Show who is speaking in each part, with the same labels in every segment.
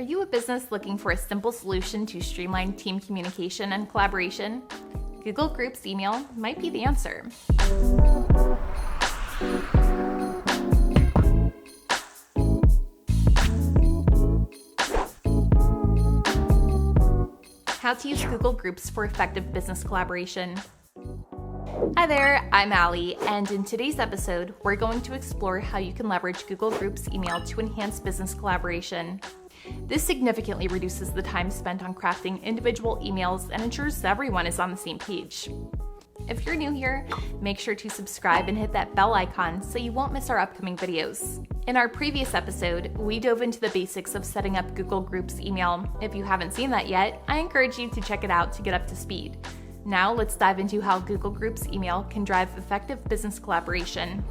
Speaker 1: Are you a business looking for a simple solution to streamline team communication and collaboration? Google Groups email might be the answer. How to use Google Groups for effective business collaboration. Hi there, I'm Allie, and in today's episode, we're going to explore how you can leverage Google Groups email to enhance business collaboration. This significantly reduces the time spent on crafting individual emails and ensures everyone is on the same page. If you're new here, make sure to subscribe and hit that bell icon so you won't miss our upcoming videos. In our previous episode, we dove into the basics of setting up Google Groups email. If you haven't seen that yet, I encourage you to check it out to get up to speed. Now let's dive into how Google Groups email can drive effective business collaboration.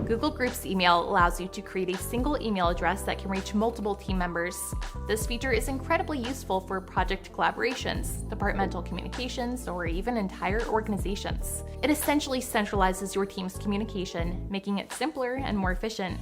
Speaker 1: Google Groups email allows you to create a single email address that can reach multiple team members. This feature is incredibly useful for project collaborations, departmental communications, or even entire organizations. It essentially centralizes your team's communication, making it simpler and more efficient.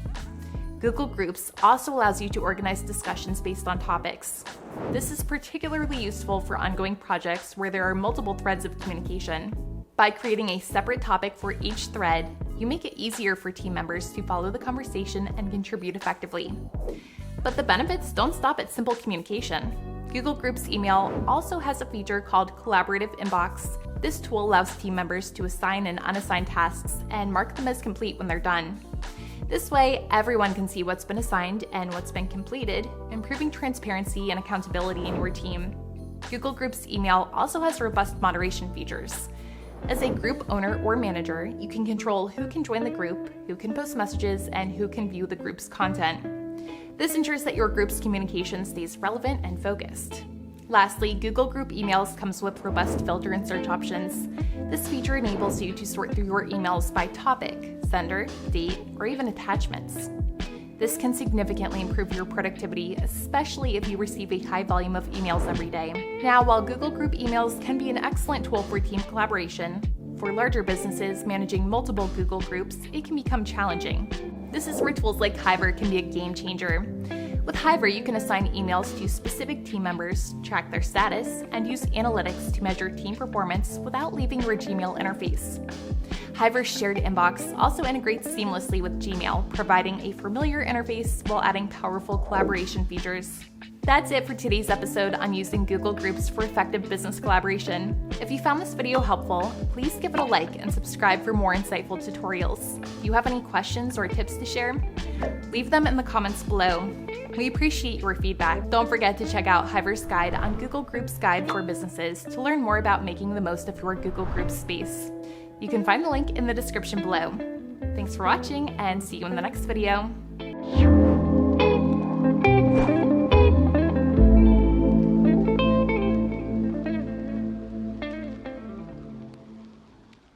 Speaker 1: Google Groups also allows you to organize discussions based on topics. This is particularly useful for ongoing projects where there are multiple threads of communication. By creating a separate topic for each thread, you make it easier for team members to follow the conversation and contribute effectively. But the benefits don't stop at simple communication. Google Groups email also has a feature called Collaborative Inbox. This tool allows team members to assign and unassigned tasks and mark them as complete when they're done. This way, everyone can see what's been assigned and what's been completed, improving transparency and accountability in your team. Google Groups email also has robust moderation features. As a group owner or manager, you can control who can join the group, who can post messages, and who can view the group's content. This ensures that your group's communication stays relevant and focused. Lastly, Google Group emails comes with robust filter and search options. This feature enables you to sort through your emails by topic, sender, date, or even attachments. This can significantly improve your productivity, especially if you receive a high volume of emails every day. Now, while Google Group emails can be an excellent tool for team collaboration, for larger businesses managing multiple Google Groups, it can become challenging. This is where tools like Hiver can be a game changer. With Hiver, you can assign emails to specific team members, track their status, and use analytics to measure team performance without leaving your Gmail interface. Hiver's shared inbox also integrates seamlessly with Gmail, providing a familiar interface while adding powerful collaboration features. That's it for today's episode on using Google Groups for effective business collaboration. If you found this video helpful, please give it a like and subscribe for more insightful tutorials. If you have any questions or tips to share, leave them in the comments below. We appreciate your feedback. Don't forget to check out Hiver's guide on Google Groups Guide for Businesses to learn more about making the most of your Google Groups space. You can find the link in the description below. Thanks for watching and see you in the next video.